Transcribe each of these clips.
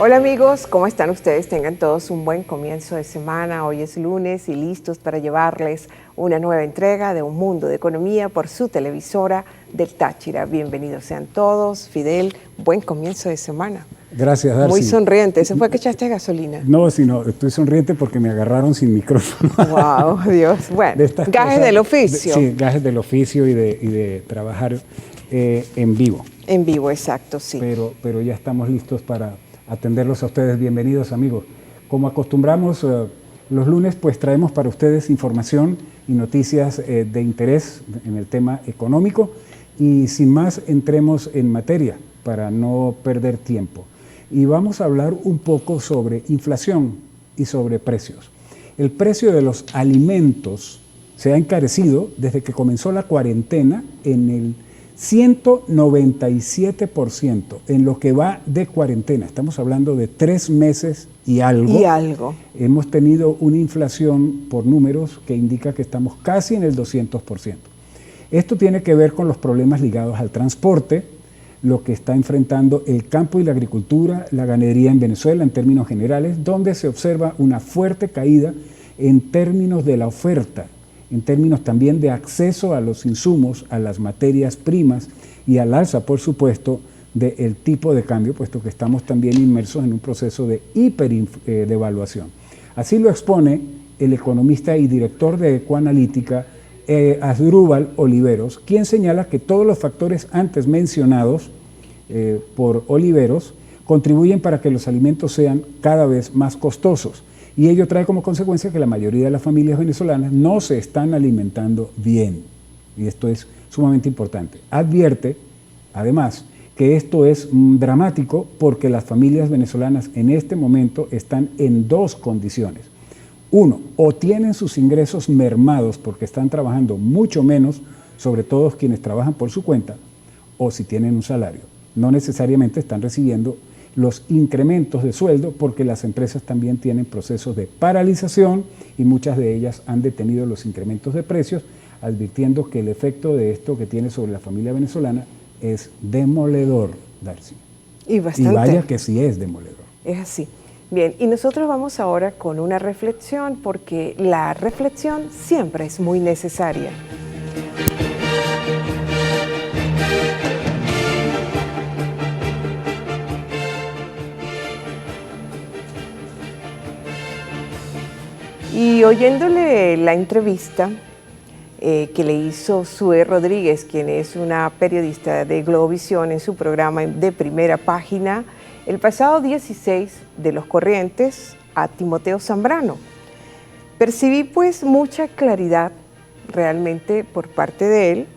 Hola amigos, ¿cómo están ustedes? Tengan todos un buen comienzo de semana. Hoy es lunes y listos para llevarles una nueva entrega de Un Mundo de Economía por su televisora del Táchira. Bienvenidos sean todos. Fidel, buen comienzo de semana. Gracias, Darcy. Muy sonriente. ¿Eso fue que echaste gasolina? No, sino estoy sonriente porque me agarraron sin micrófono. Wow, Dios. Bueno, gajes del oficio. Sí, gajes del oficio y de trabajar en vivo. En vivo, exacto, sí. Pero ya estamos listos para atenderlos a ustedes. Bienvenidos, amigos. Como acostumbramos los lunes, pues traemos para ustedes información y noticias de interés en el tema económico. Y sin más, entremos en materia para no perder tiempo. Y vamos a hablar un poco sobre inflación y sobre precios. El precio de los alimentos se ha encarecido desde que comenzó la cuarentena en el 197% en lo que va de cuarentena. Estamos hablando de 3 meses y algo. Hemos tenido una inflación por números que indica que estamos casi en el 200%. Esto tiene que ver con los problemas ligados al transporte, lo que está enfrentando el campo y la agricultura, la ganadería en Venezuela en términos generales, donde se observa una fuerte caída en términos de la oferta, en términos también de acceso a los insumos, a las materias primas y al alza, por supuesto, del tipo de cambio, puesto que estamos también inmersos en un proceso de hiperdevaluación. Así lo expone el economista y director de Ecoanalítica, Asdrúbal Oliveros, quien señala que todos los factores antes mencionados por Oliveros contribuyen para que los alimentos sean cada vez más costosos. Y ello trae como consecuencia que la mayoría de las familias venezolanas no se están alimentando bien. Y esto es sumamente importante. Advierte, además, que esto es dramático porque las familias venezolanas en este momento están en 2 condiciones. Uno, o tienen sus ingresos mermados porque están trabajando mucho menos, sobre todo quienes trabajan por su cuenta, o si tienen un salario. No necesariamente están recibiendo los incrementos de sueldo porque las empresas también tienen procesos de paralización y muchas de ellas han detenido los incrementos de precios, advirtiendo que el efecto de esto que tiene sobre la familia venezolana es demoledor, Darcy. Y bastante. Y vaya que sí es demoledor. Es así. Bien, y nosotros vamos ahora con una reflexión porque la reflexión siempre es muy necesaria. Y oyéndole la entrevista que le hizo Sue Rodríguez, quien es una periodista de Globovisión en su programa de Primera Página, el pasado 16 de Los Corrientes a Timoteo Zambrano, percibí pues mucha claridad realmente por parte de él,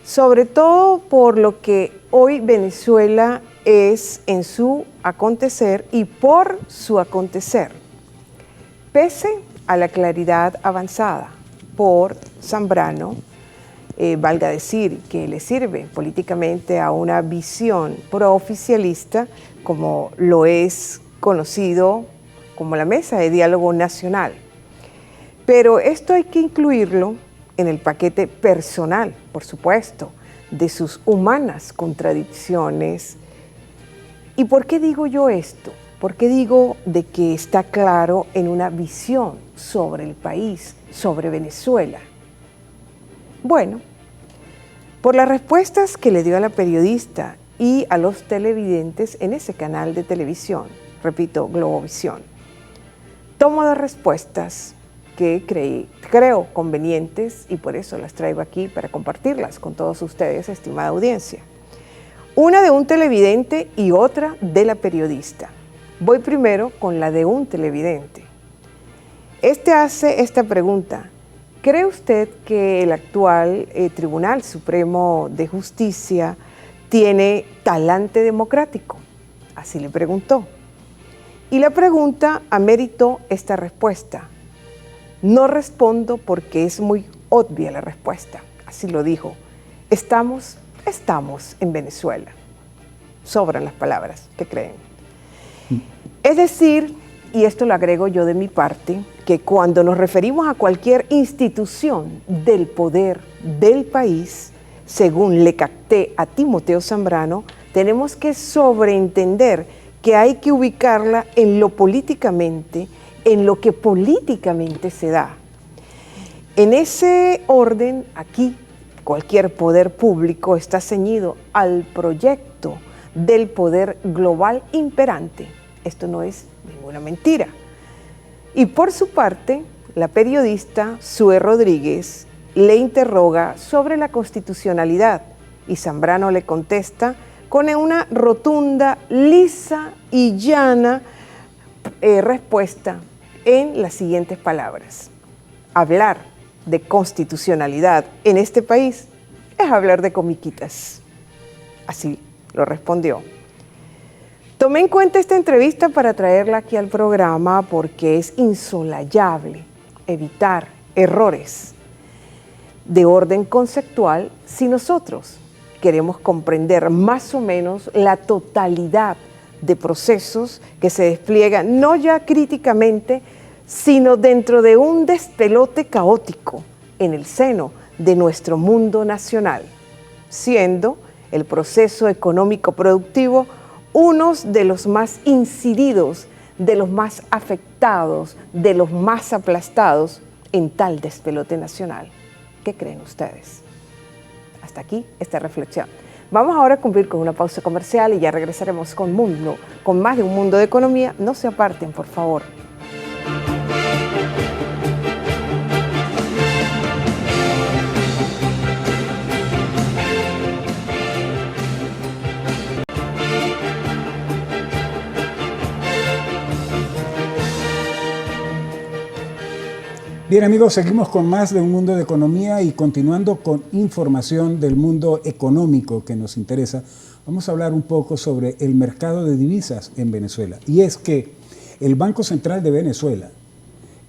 sobre todo por lo que hoy Venezuela es en su acontecer y por su acontecer. Pese a la claridad avanzada por Zambrano, valga decir que le sirve políticamente a una visión prooficialista como lo es conocido como la Mesa de Diálogo Nacional. Pero esto hay que incluirlo en el paquete personal, por supuesto, de sus humanas contradicciones. ¿Y por qué digo yo esto? ¿Por qué digo de que está claro en una visión sobre el país, sobre Venezuela? Bueno, por las respuestas que le dio a la periodista y a los televidentes en ese canal de televisión, repito, Globovisión, tomo las respuestas que creo convenientes y por eso las traigo aquí para compartirlas con todos ustedes, estimada audiencia. Una de un televidente y otra de la periodista. Voy primero con la de un televidente. Este hace esta pregunta: ¿cree usted que el actual Tribunal Supremo de Justicia tiene talante democrático? Así le preguntó. Y la pregunta ameritó esta respuesta. No respondo porque es muy obvia la respuesta. Así lo dijo. Estamos en Venezuela. Sobran las palabras, ¿qué creen? Es decir, y esto lo agrego yo de mi parte, que cuando nos referimos a cualquier institución del poder del país, según le capté a Timoteo Zambrano, tenemos que sobreentender que hay que ubicarla en lo políticamente, en lo que políticamente se da. En ese orden, aquí, cualquier poder público está ceñido al proyecto del poder global imperante. Esto no es ninguna mentira. Y por su parte, la periodista Sue Rodríguez le interroga sobre la constitucionalidad y Zambrano le contesta con una rotunda, lisa y llana respuesta en las siguientes palabras. Hablar de constitucionalidad en este país es hablar de comiquitas. Así lo respondió. Tomé en cuenta esta entrevista para traerla aquí al programa porque es insolayable evitar errores de orden conceptual si nosotros queremos comprender más o menos la totalidad de procesos que se despliegan no ya críticamente, sino dentro de un despelote caótico en el seno de nuestro mundo nacional, siendo el proceso económico productivo uno de los más incididos, de los más afectados, de los más aplastados en tal despelote nacional. ¿Qué creen ustedes? Hasta aquí esta reflexión. Vamos ahora a cumplir con una pausa comercial y ya regresaremos con más de un mundo de economía. No se aparten, por favor. Bien amigos, seguimos con más de un mundo de economía y continuando con información del mundo económico que nos interesa, vamos a hablar un poco sobre el mercado de divisas en Venezuela. Y es que el Banco Central de Venezuela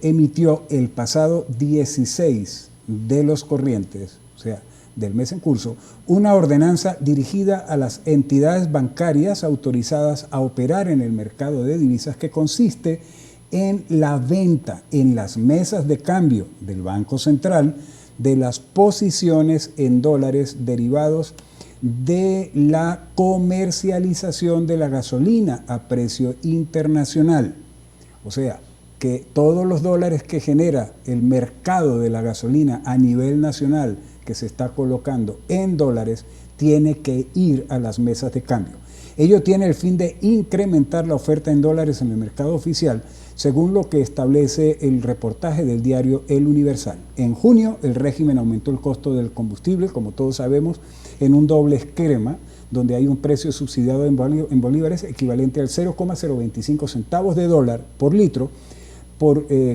emitió el pasado 16 de los corrientes, o sea, del mes en curso, una ordenanza dirigida a las entidades bancarias autorizadas a operar en el mercado de divisas que consiste en la venta en las mesas de cambio del Banco Central de las posiciones en dólares derivados de la comercialización de la gasolina a precio internacional. O sea, que todos los dólares que genera el mercado de la gasolina a nivel nacional que se está colocando en dólares tiene que ir a las mesas de cambio. Ello tiene el fin de incrementar la oferta en dólares en el mercado oficial, según lo que establece el reportaje del diario El Universal. En junio, el régimen aumentó el costo del combustible, como todos sabemos, en un doble esquema, donde hay un precio subsidiado en bolívares equivalente al 0,025 centavos de dólar por litro,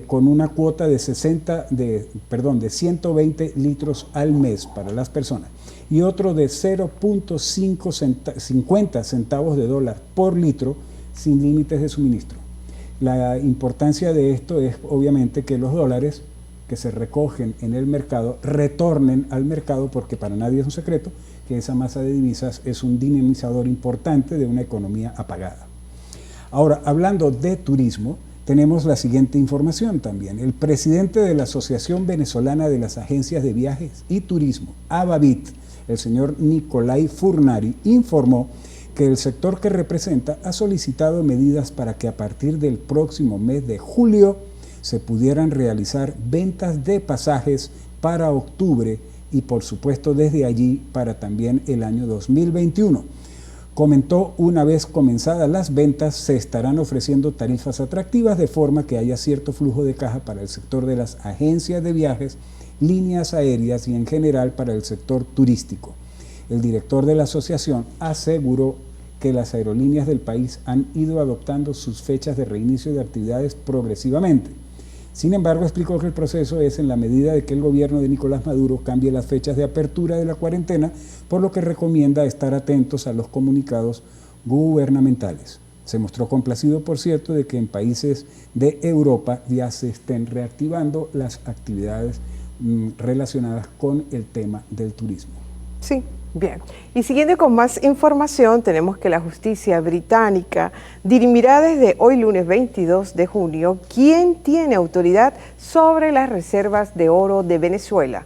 con una cuota de 120 litros al mes para las personas, y otro de 0,50 centavos de dólar por litro sin límites de suministro. La importancia de esto es obviamente que los dólares que se recogen en el mercado retornen al mercado, porque para nadie es un secreto que esa masa de divisas es un dinamizador importante de una economía apagada. Ahora, hablando de turismo, tenemos la siguiente información también. El presidente de la Asociación Venezolana de las Agencias de Viajes y Turismo, AVAVIT, el señor Nicolai Furnari, informó que el sector que representa ha solicitado medidas para que a partir del próximo mes de julio se pudieran realizar ventas de pasajes para octubre y por supuesto desde allí para también el año 2021. Comentó, una vez comenzadas las ventas se estarán ofreciendo tarifas atractivas de forma que haya cierto flujo de caja para el sector de las agencias de viajes, líneas aéreas y en general para el sector turístico. El director de la asociación aseguró que las aerolíneas del país han ido adoptando sus fechas de reinicio de actividades progresivamente. Sin embargo, explicó que el proceso es en la medida de que el gobierno de Nicolás Maduro cambie las fechas de apertura de la cuarentena, por lo que recomienda estar atentos a los comunicados gubernamentales. Se mostró complacido, por cierto, de que en países de Europa ya se estén reactivando las actividades relacionadas con el tema del turismo. Sí, bien. Y siguiendo con más información, tenemos que la justicia británica dirimirá desde hoy lunes 22 de junio quién tiene autoridad sobre las reservas de oro de Venezuela,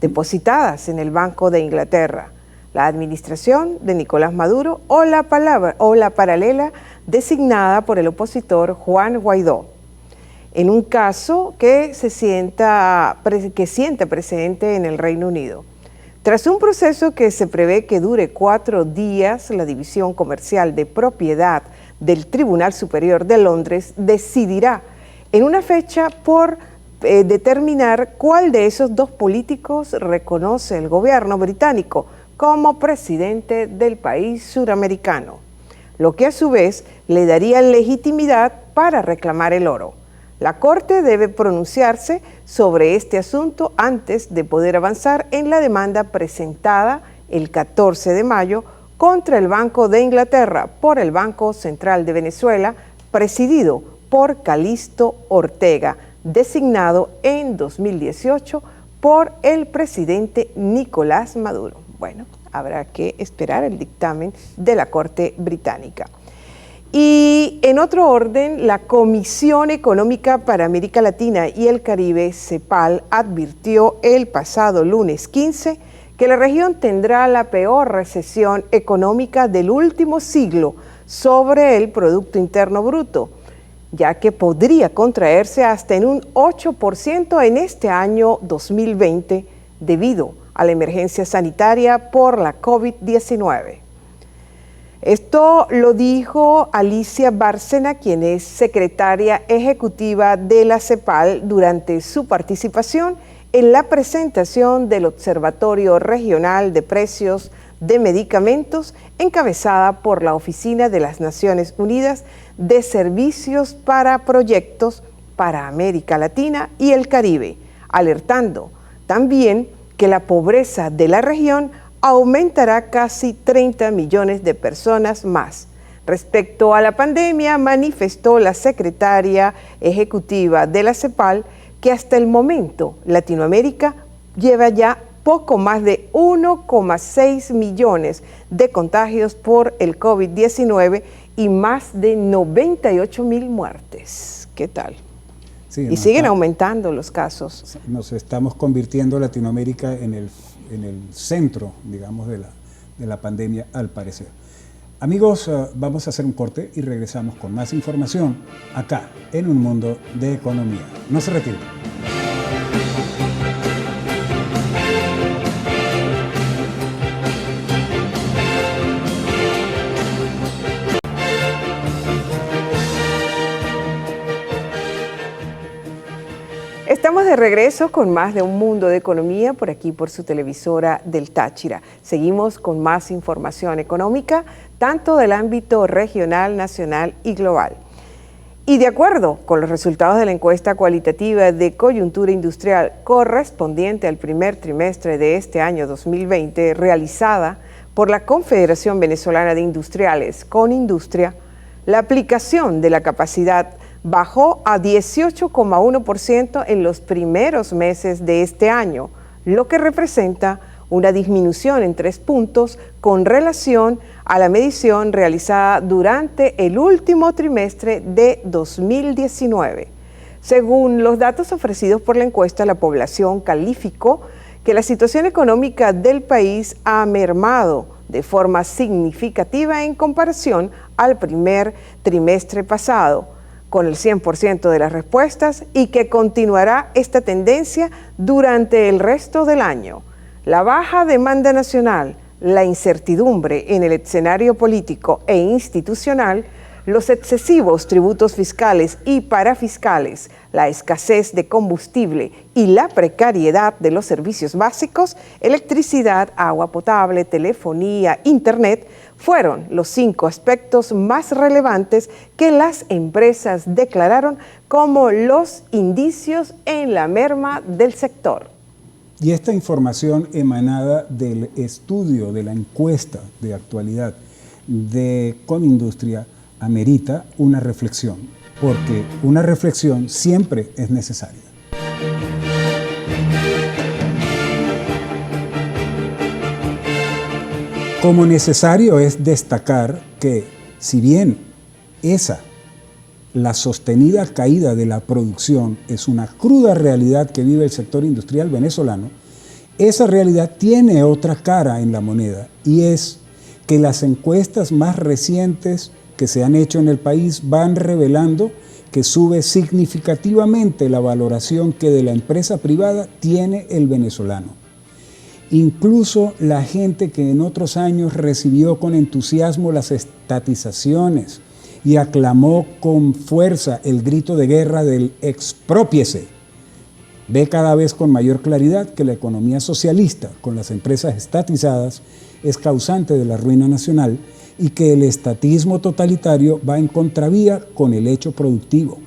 depositadas en el Banco de Inglaterra, la administración de Nicolás Maduro o la paralela designada por el opositor Juan Guaidó, en un caso que sienta precedente en el Reino Unido. Tras un proceso que se prevé que dure 4 días, la División Comercial de Propiedad del Tribunal Superior de Londres decidirá en una fecha por determinar cuál de esos 2 políticos reconoce el gobierno británico como presidente del país suramericano, lo que a su vez le daría legitimidad para reclamar el oro. La Corte debe pronunciarse sobre este asunto antes de poder avanzar en la demanda presentada el 14 de mayo contra el Banco de Inglaterra por el Banco Central de Venezuela, presidido por Calixto Ortega, designado en 2018 por el presidente Nicolás Maduro. Bueno, habrá que esperar el dictamen de la Corte británica. Y en otro orden, la Comisión Económica para América Latina y el Caribe, CEPAL, advirtió el pasado lunes 15 que la región tendrá la peor recesión económica del último siglo sobre el Producto Interno Bruto, ya que podría contraerse hasta en un 8% en este año 2020 debido a la emergencia sanitaria por la COVID-19. Esto lo dijo Alicia Bárcena, quien es secretaria ejecutiva de la CEPAL, durante su participación en la presentación del Observatorio Regional de Precios de Medicamentos, encabezada por la Oficina de las Naciones Unidas de Servicios para Proyectos para América Latina y el Caribe, alertando también que la pobreza de la región aumentará casi 30 millones de personas más. Respecto a la pandemia, manifestó la secretaria ejecutiva de la CEPAL que hasta el momento Latinoamérica lleva ya poco más de 1,6 millones de contagios por el COVID-19 y más de 98,000 muertes. ¿Qué tal? Sí, y siguen aumentando los casos. Nos estamos convirtiendo Latinoamérica en el centro, digamos, de la pandemia, al parecer. Amigos, vamos a hacer un corte y regresamos con más información acá en Un Mundo de Economía. No se retiren. Estamos de regreso con más de Un Mundo de Economía por aquí por su televisora del Táchira. Seguimos con más información económica, tanto del ámbito regional, nacional y global. Y de acuerdo con los resultados de la encuesta cualitativa de coyuntura industrial correspondiente al primer trimestre de este año 2020, realizada por la Confederación Venezolana de Industriales, Conindustria, la aplicación de la capacidad bajó a 18,1% en los primeros meses de este año, lo que representa una disminución en 3 puntos con relación a la medición realizada durante el último trimestre de 2019. Según los datos ofrecidos por la encuesta, la población calificó que la situación económica del país ha mermado de forma significativa en comparación al primer trimestre pasado, con el 100% de las respuestas, y que continuará esta tendencia durante el resto del año. La baja demanda nacional, la incertidumbre en el escenario político e institucional, los excesivos tributos fiscales y parafiscales, la escasez de combustible y la precariedad de los servicios básicos, electricidad, agua potable, telefonía, internet, fueron los 5 aspectos más relevantes que las empresas declararon como los indicios en la merma del sector. Y esta información emanada del estudio de la encuesta de actualidad de Conindustria amerita una reflexión, porque una reflexión siempre es necesaria. Como necesario es destacar que, si bien la sostenida caída de la producción es una cruda realidad que vive el sector industrial venezolano, esa realidad tiene otra cara en la moneda, y es que las encuestas más recientes que se han hecho en el país van revelando que sube significativamente la valoración que de la empresa privada tiene el venezolano. Incluso la gente que en otros años recibió con entusiasmo las estatizaciones y aclamó con fuerza el grito de guerra del exprópiese, ve cada vez con mayor claridad que la economía socialista, con las empresas estatizadas, es causante de la ruina nacional y que el estatismo totalitario va en contravía con el hecho productivo.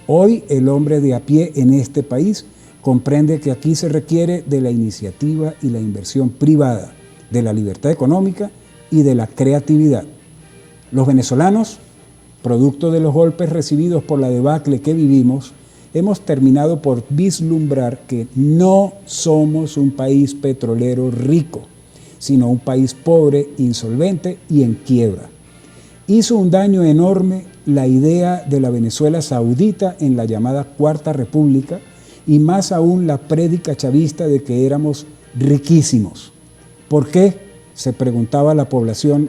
Hoy el hombre de a pie en este país comprende que aquí se requiere de la iniciativa y la inversión privada, de la libertad económica y de la creatividad. Los venezolanos, producto de los golpes recibidos por la debacle que vivimos, hemos terminado por vislumbrar que no somos un país petrolero rico, sino un país pobre, insolvente y en quiebra. Hizo un daño enorme la idea de la Venezuela saudita en la llamada Cuarta República y más aún la prédica chavista de que éramos riquísimos. ¿Por qué? Se preguntaba la población.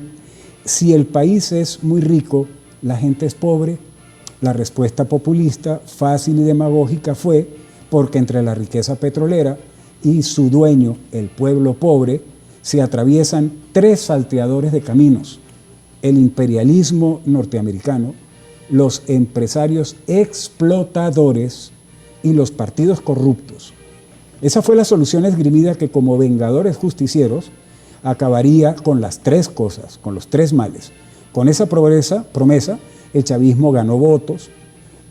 Si el país es muy rico, la gente es pobre. La respuesta populista, fácil y demagógica fue porque entre la riqueza petrolera y su dueño, el pueblo pobre, se atraviesan tres salteadores de caminos: el imperialismo norteamericano, los empresarios explotadores y los partidos corruptos. Esa fue la solución esgrimida que, como vengadores justicieros, acabaría con las tres cosas, con los tres males. Con esa promesa, el chavismo ganó votos,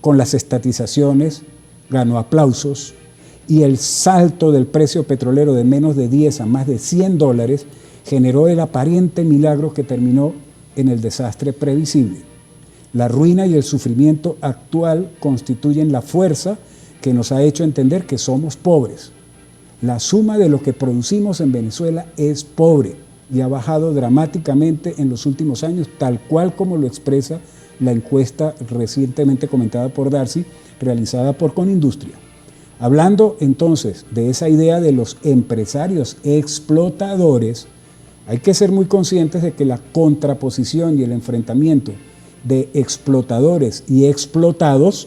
con las estatizaciones ganó aplausos, y el salto del precio petrolero de menos de 10 a más de $100 generó el aparente milagro que terminó en el desastre previsible. La ruina y el sufrimiento actual constituyen la fuerza que nos ha hecho entender que somos pobres. La suma de lo que producimos en Venezuela es pobre y ha bajado dramáticamente en los últimos años, tal cual como lo expresa la encuesta recientemente comentada por Darcy, realizada por Conindustria. Hablando entonces de esa idea de los empresarios explotadores, hay que ser muy conscientes de que la contraposición y el enfrentamiento de explotadores y explotados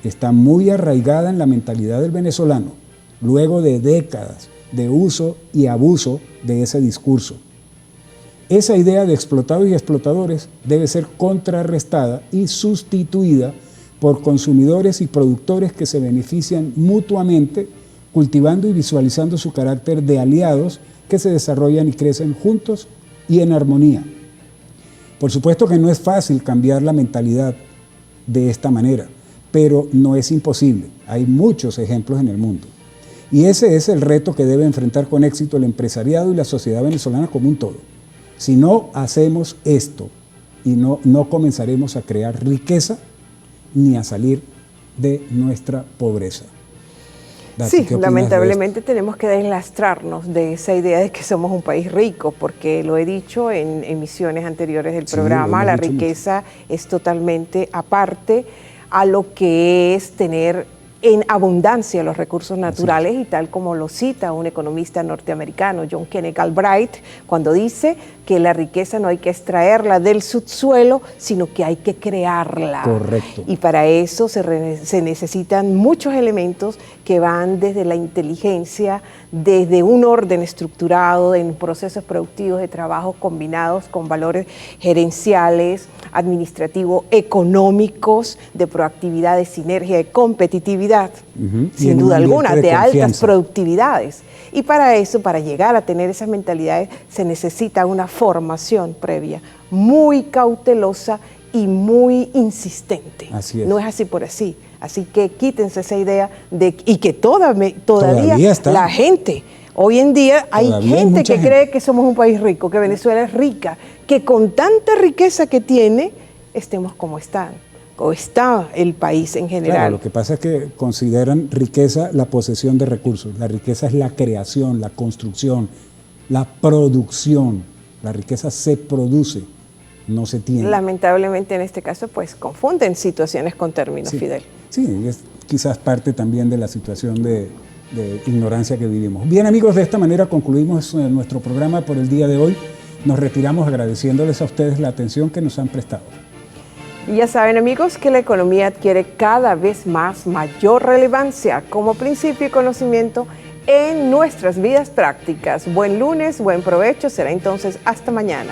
está muy arraigada en la mentalidad del venezolano, luego de décadas de uso y abuso de ese discurso. Esa idea de explotados y explotadores debe ser contrarrestada y sustituida por consumidores y productores que se benefician mutuamente, cultivando y visualizando su carácter de aliados que se desarrollan y crecen juntos y en armonía. Por supuesto que no es fácil cambiar la mentalidad de esta manera, pero no es imposible. Hay muchos ejemplos en el mundo. Y ese es el reto que debe enfrentar con éxito el empresariado y la sociedad venezolana como un todo. Si no hacemos esto y no comenzaremos a crear riqueza ni a salir de nuestra pobreza. Sí, lamentablemente tenemos que deslastrarnos de esa idea de que somos un país rico, porque lo he dicho en emisiones anteriores del programa, la riqueza es totalmente aparte a lo que es tener en abundancia los recursos naturales, y tal como lo cita un economista norteamericano, John Kenneth Galbraith, cuando dice que la riqueza no hay que extraerla del subsuelo, sino que hay que crearla. Correcto. Y para eso se necesitan muchos elementos que van desde la inteligencia, desde un orden estructurado en procesos productivos de trabajo combinados con valores gerenciales, administrativos, económicos, de proactividad, de sinergia, de competitividad, sin duda alguna, de altas productividades. Y para eso, para llegar a tener esas mentalidades, se necesita una formación previa, muy cautelosa y muy insistente. Así es. No es así por así. Así que quítense esa idea y que todavía la gente, hoy en día hay gente que cree que somos un país rico, que Venezuela es rica, que con tanta riqueza que tiene, estemos como están, o está el país en general. Claro, lo que pasa es que consideran riqueza la posesión de recursos. La riqueza es la creación, la construcción, la producción. La riqueza se produce, no se tiene. Lamentablemente en este caso pues confunden situaciones con términos, Fidel. Sí, es quizás parte también de la situación de ignorancia que vivimos. Bien, amigos, de esta manera concluimos nuestro programa por el día de hoy. Nos retiramos agradeciéndoles a ustedes la atención que nos han prestado. Y ya saben, amigos, que la economía adquiere cada vez más mayor relevancia como principio y conocimiento en nuestras vidas prácticas. Buen lunes, buen provecho, será entonces hasta mañana.